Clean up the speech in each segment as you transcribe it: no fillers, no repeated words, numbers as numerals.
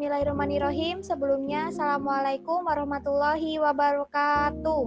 Bismillahirrahmanirrahim. Sebelumnya, Assalamualaikum warahmatullahi wabarakatuh.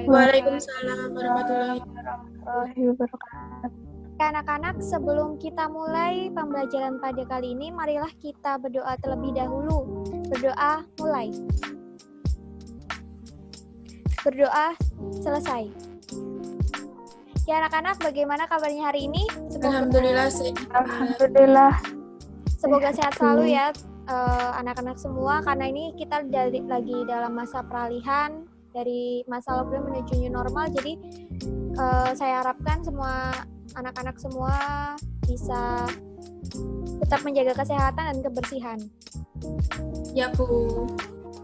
Waalaikumsalam warahmatullahi wabarakatuh. Anak-anak, sebelum kita mulai pembelajaran pada kali ini, marilah kita berdoa terlebih dahulu. Berdoa mulai. Berdoa selesai. Ya anak-anak, bagaimana kabarnya hari ini? Alhamdulillah. Semoga sehat selalu ya anak-anak semua, karena ini kita lagi dalam masa peralihan dari masa lockdown menuju new normal. Jadi saya harapkan semua anak-anak semua bisa tetap menjaga kesehatan dan kebersihan. Ya, Bu.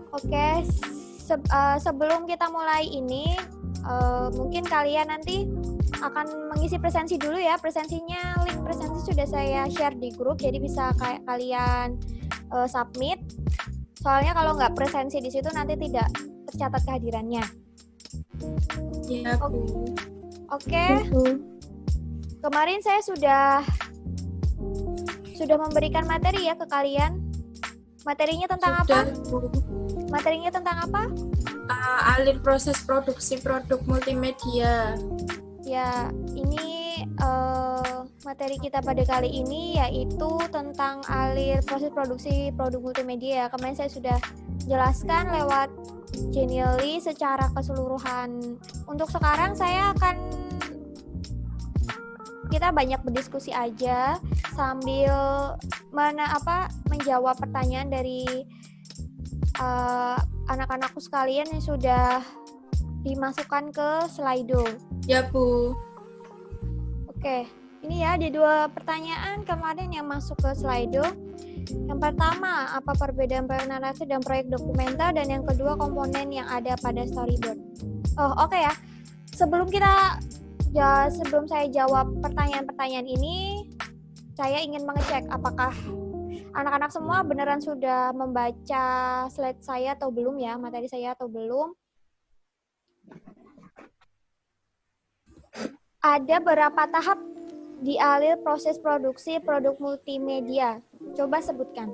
Oke, sebelum kita mulai ini, mungkin kalian nanti akan mengisi presensi dulu ya. Presensinya, link presensi sudah saya share di grup, jadi bisa kalian submit. Soalnya kalau nggak presensi di situ nanti tidak tercatat kehadirannya. Ya, Bu. Oke. Kemarin saya sudah memberikan materi ya ke kalian. Materinya tentang apa? Bu. Materinya tentang apa? Alur proses produksi produk multimedia. Ya, ini materi kita pada kali ini yaitu tentang alur proses produksi produk multimedia. Kemarin saya sudah jelaskan lewat Genially secara keseluruhan. Untuk sekarang kita banyak berdiskusi aja sambil menjawab pertanyaan dari anak-anakku sekalian yang sudah dimasukkan ke Slido. Ya, Bu. Oke, ini ya ada 2 pertanyaan kemarin yang masuk ke Slido. Yang pertama, apa perbedaan proyek narasi dan proyek dokumenter, dan yang kedua, komponen yang ada pada storyboard. Oke ya. Sebelum saya jawab pertanyaan-pertanyaan ini, saya ingin mengecek apakah anak-anak semua beneran sudah membaca slide saya atau belum ya, materi saya atau belum. Ada berapa tahap di alur proses produksi produk multimedia? Coba sebutkan.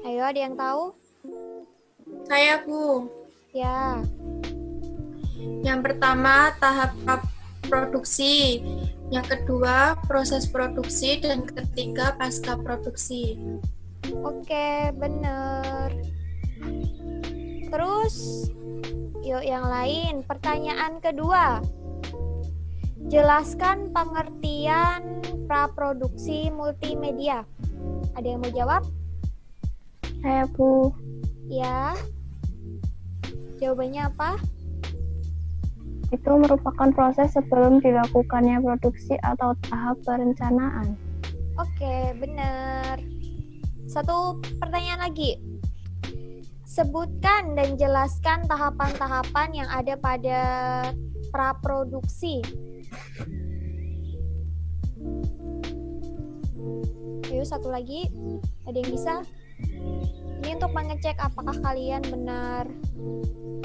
Ayo, ada yang tahu? Saya, Bu. Ya. Yang pertama, tahap produksi. Yang kedua, proses produksi. Dan ketiga, pasca produksi. Oke, bener. Terus, yuk yang lain. Pertanyaan kedua. Jelaskan pengertian praproduksi multimedia. Ada yang mau jawab? Saya, Bu. Ya. Jawabannya apa? Itu merupakan proses sebelum dilakukannya produksi atau tahap perencanaan. Oke, benar. Satu pertanyaan lagi. Sebutkan dan jelaskan tahapan-tahapan yang ada pada praproduksi. Ayo, satu lagi. Ada yang bisa? Ini untuk mengecek apakah kalian benar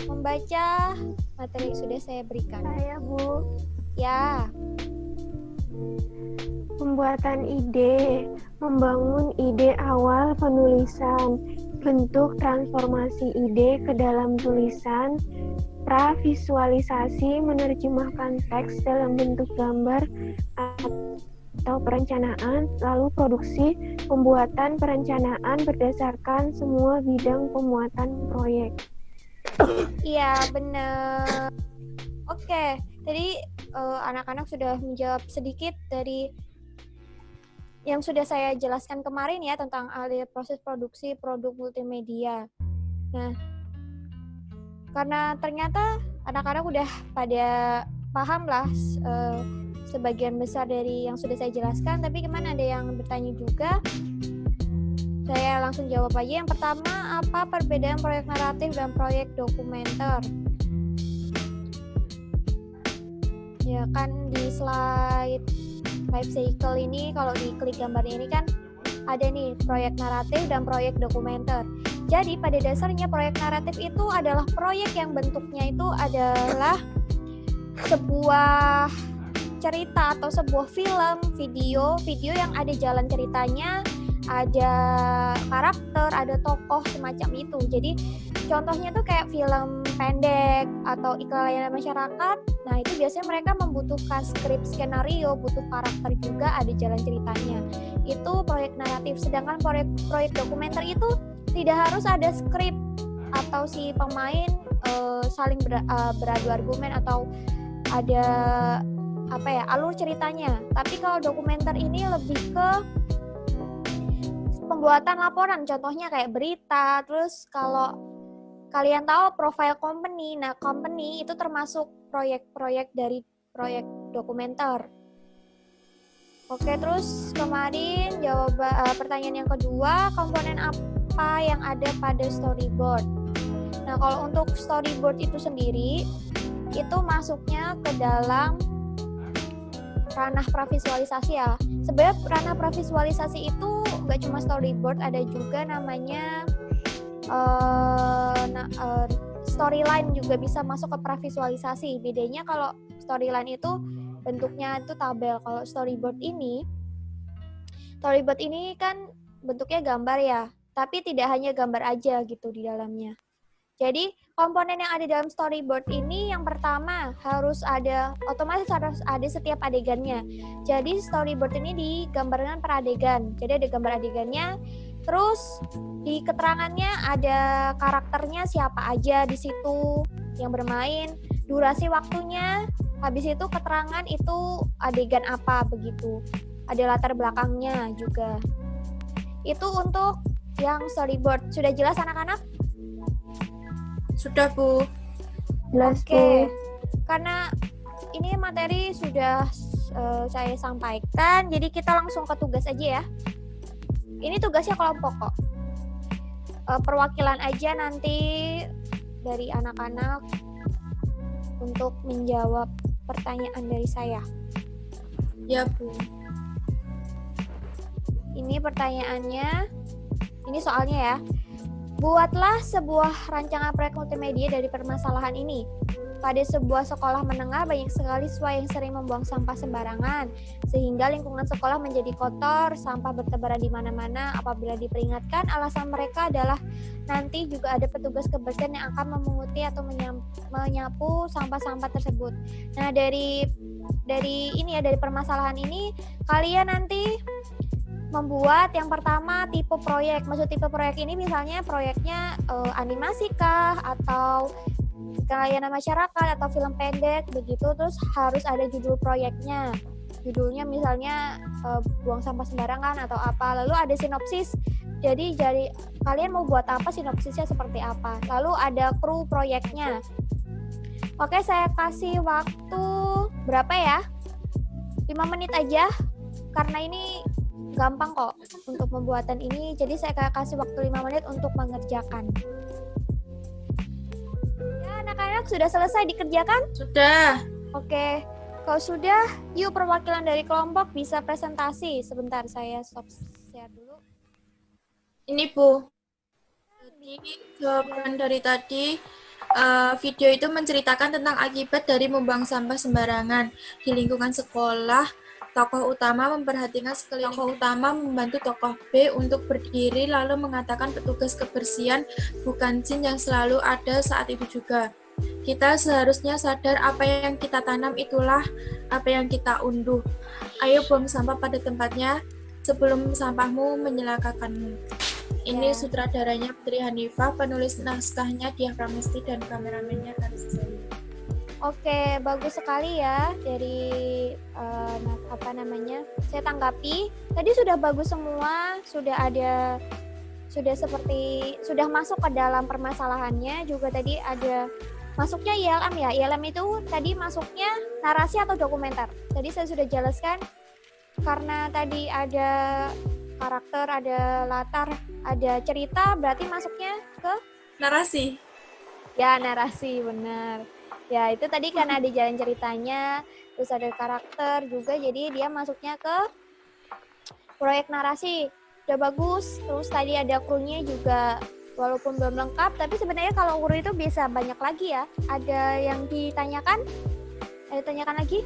membaca materi yang sudah saya berikan. Saya, Bu. Ya. Pembuatan ide, membangun ide awal penulisan, bentuk transformasi ide ke dalam tulisan, pravisualisasi, menerjemahkan teks dalam bentuk gambar atau perencanaan, lalu produksi, pembuatan perencanaan berdasarkan semua bidang pemuatan proyek. Iya, benar. Oke, tadi anak-anak sudah menjawab sedikit dari yang sudah saya jelaskan kemarin ya tentang alur proses produksi produk multimedia. Nah, karena ternyata anak-anak udah pada paham lah sebagian besar dari yang sudah saya jelaskan, tapi kemana ada yang bertanya juga? Saya langsung jawab aja. Yang pertama, apa perbedaan proyek naratif dan proyek dokumenter? Ya kan di slide life cycle ini, kalau diklik gambarnya ini kan ada nih proyek naratif dan proyek dokumenter. Jadi pada dasarnya proyek naratif itu adalah proyek yang bentuknya itu adalah sebuah cerita atau sebuah film, video yang ada jalan ceritanya, ada karakter, ada tokoh semacam itu. Jadi contohnya tuh kayak film pendek atau iklan layanan masyarakat. Nah itu biasanya mereka membutuhkan skrip skenario, butuh karakter juga, ada jalan ceritanya. Itu proyek naratif. Sedangkan proyek dokumenter itu tidak harus ada skrip atau si pemain saling beradu argumen atau ada alur ceritanya. Tapi kalau dokumenter ini lebih ke pembuatan laporan, contohnya kayak berita. Terus kalau kalian tahu profile company, nah company itu termasuk proyek-proyek dari proyek dokumenter. Oke, terus kemarin pertanyaan yang kedua, komponen apa yang ada pada storyboard? Nah, kalau untuk storyboard itu sendiri, itu masuknya ke dalam ranah pravisualisasi ya. Sebenarnya ranah pravisualisasi itu nggak cuma storyboard, ada juga namanya storyline juga bisa masuk ke pravisualisasi. Bedanya kalau storyline itu bentuknya itu tabel. Kalau storyboard ini kan bentuknya gambar ya, tapi tidak hanya gambar aja gitu di dalamnya. Jadi komponen yang ada dalam storyboard ini yang pertama otomatis harus ada setiap adegannya. Jadi storyboard ini digambarkan per adegan. Jadi ada gambar adegannya, terus di keterangannya ada karakternya siapa aja di situ yang bermain, durasi waktunya, habis itu keterangan itu adegan apa begitu. Ada latar belakangnya juga. Itu untuk yang storyboard. Sudah jelas anak-anak? Sudah, Bu. Jelas, Oke. Bu. Karena ini materi sudah saya sampaikan, jadi kita langsung ke tugas aja ya. Ini tugasnya kelompok kok. Perwakilan aja nanti dari anak-anak untuk menjawab pertanyaan dari saya. Ya, Bu. Ini pertanyaannya, ini soalnya ya. Buatlah sebuah rancangan proyek multimedia dari permasalahan ini. Pada sebuah sekolah menengah banyak sekali siswa yang sering membuang sampah sembarangan, sehingga lingkungan sekolah menjadi kotor, sampah bertebaran di mana-mana. Apabila diperingatkan, alasan mereka adalah nanti juga ada petugas kebersihan yang akan memunguti atau menyapu sampah-sampah tersebut. Nah, dari permasalahan ini, kalian nanti membuat yang pertama tipe proyek. Maksud tipe proyek ini misalnya proyeknya animasi kah, atau layanan masyarakat, atau film pendek begitu. Terus harus ada judul proyeknya. Judulnya misalnya buang sampah sembarangan atau apa. Lalu ada sinopsis. Jadi kalian mau buat apa, sinopsisnya seperti apa. Lalu ada kru proyeknya. Oke, saya kasih waktu berapa ya? 5 menit aja. Karena ini gampang kok untuk pembuatan ini, jadi saya kasih waktu 5 menit untuk mengerjakan. Ya, anak-anak sudah selesai dikerjakan? Sudah. Oke, kalau sudah, yuk perwakilan dari kelompok bisa presentasi. Sebentar, saya stop share dulu. Ini, Bu. Jadi, jawaban dari tadi, video itu menceritakan tentang akibat dari membuang sampah sembarangan di lingkungan sekolah. Tokoh utama memperhatikan sekeliling. Tokoh utama membantu tokoh B untuk berdiri lalu mengatakan petugas kebersihan bukan jin yang selalu ada saat itu juga. Kita seharusnya sadar apa yang kita tanam itulah apa yang kita unduh. Ayo buang sampah pada tempatnya sebelum sampahmu menyelakakanmu. Ini sutradaranya Putri Hanifah, penulis naskahnya Diah Pramesti, dan kameramennya Karisma. Oke, bagus sekali ya dari saya tanggapi. Tadi sudah bagus semua, sudah masuk ke dalam permasalahannya. Juga tadi ada masuknya ILM ya. ILM itu tadi masuknya narasi atau dokumenter. Tadi saya sudah jelaskan karena tadi ada karakter, ada latar, ada cerita, berarti masuknya ke Narasi. ya narasi, benar. Ya, itu tadi karena ada jalan ceritanya, terus ada karakter juga, jadi dia masuknya ke proyek narasi. Udah bagus, terus tadi ada krunya juga, walaupun belum lengkap, tapi sebenarnya kalau kru itu bisa banyak lagi ya. Ada yang ditanyakan? Ada tanyakan lagi?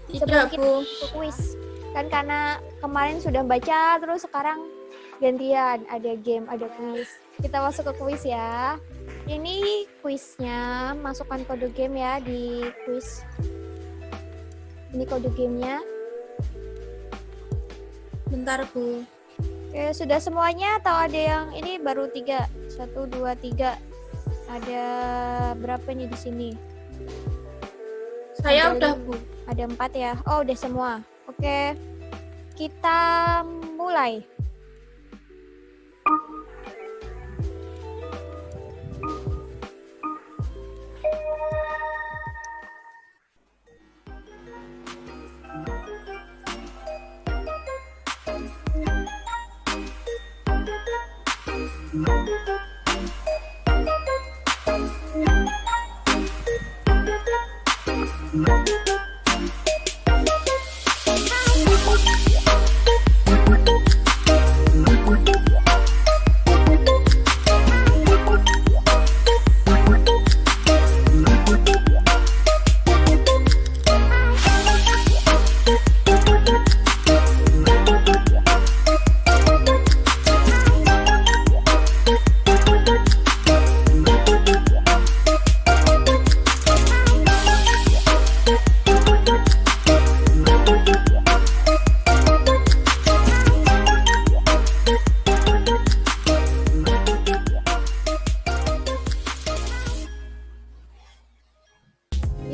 Tidak, kita Bu. ke kuis. Kan karena kemarin sudah baca, terus sekarang gantian. Ada game, ada kuis. Kita masuk ke kuis ya. Ini kuisnya, masukkan kode game ya di kuis. Ini kode gamenya. Bentar, Bu. Oke, sudah semuanya atau ada yang ini baru 3? 1, 2, 3. Ada berapa nih di sini? Saya Ada udah, lima. Bu. Ada 4 ya? Oh, udah semua. Oke, kita mulai.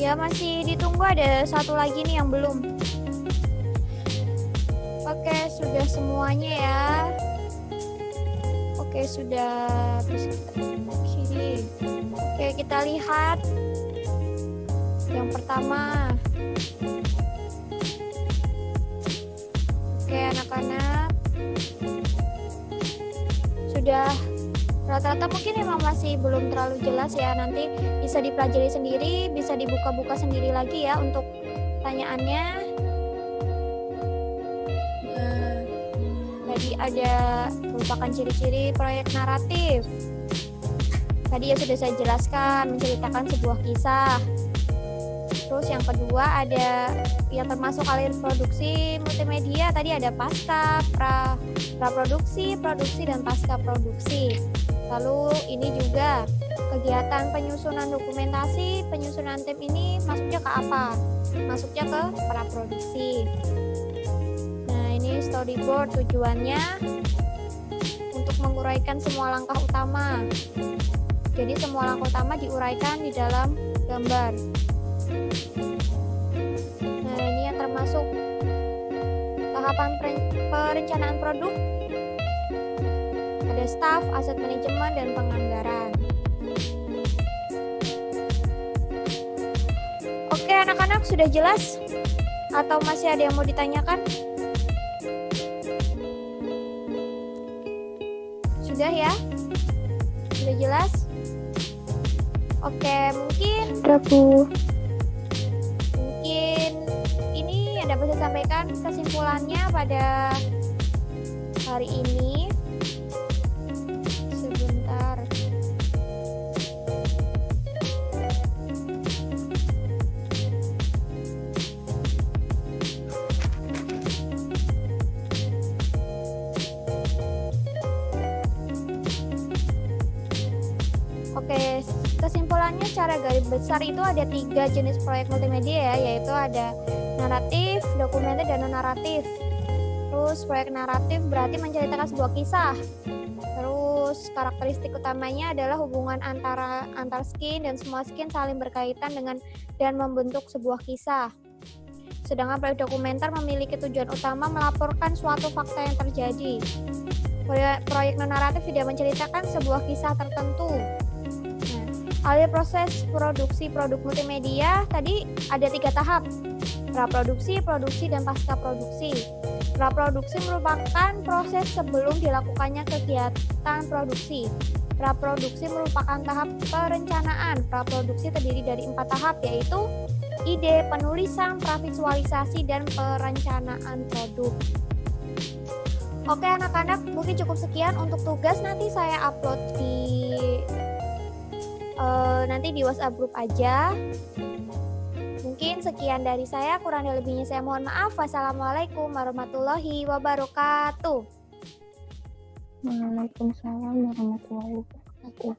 Ya, masih ditunggu, ada satu lagi nih yang belum. Oke, sudah semuanya ya. Oke, sudah bisa kita sini. Oke, kita lihat. Yang pertama. Oke, anak-anak. Sudah rata-rata mungkin emang masih belum terlalu jelas ya, nanti bisa dipelajari sendiri, bisa dibuka-buka sendiri lagi ya untuk pertanyaannya. Tadi ada merupakan ciri-ciri proyek naratif. Tadi ya sudah saya jelaskan, menceritakan sebuah kisah. Terus yang kedua ada yang termasuk alur produksi multimedia, tadi ada pasca, praproduksi, produksi, dan pasca produksi. Lalu ini juga kegiatan penyusunan dokumentasi, penyusunan tim ini masuknya ke apa? Masuknya ke praproduksi. Nah, ini storyboard tujuannya untuk menguraikan semua langkah utama. Jadi semua langkah utama diuraikan di dalam gambar. Nah, ini yang termasuk tahapan perencanaan produk. Ada staff, aset manajemen, dan penganggaran. Oke, anak-anak sudah jelas? Atau masih ada yang mau ditanyakan? Sudah ya? Sudah jelas? Oke, mungkin Sudah, Bu. ini yang dapat saya sampaikan kesimpulannya pada hari ini. Sebentar. Oke, kesimpulannya secara garis besar itu ada 3 jenis proyek multimedia ya, yaitu ada naratif, dokumenter, dan non-naratif. Terus proyek naratif berarti menceritakan sebuah kisah. Terus karakteristik utamanya adalah hubungan antar skin, dan semua skin saling berkaitan dengan dan membentuk sebuah kisah. Sedangkan proyek dokumenter memiliki tujuan utama melaporkan suatu fakta yang terjadi. Proyek non-naratif tidak menceritakan sebuah kisah tertentu. Alur proses produksi produk multimedia tadi ada 3 tahap: praproduksi, produksi, dan pasca produksi. Praproduksi merupakan proses sebelum dilakukannya kegiatan produksi. Praproduksi merupakan tahap perencanaan. Praproduksi terdiri dari 4 tahap, yaitu ide, penulisan, pravisualisasi, dan perencanaan produk. Oke anak-anak, mungkin cukup sekian untuk tugas. Nanti saya upload di WhatsApp group aja. Mungkin sekian dari saya, kurang dan lebihnya saya mohon maaf. Wassalamualaikum warahmatullahi wabarakatuh. Waalaikumsalam warahmatullahi wabarakatuh.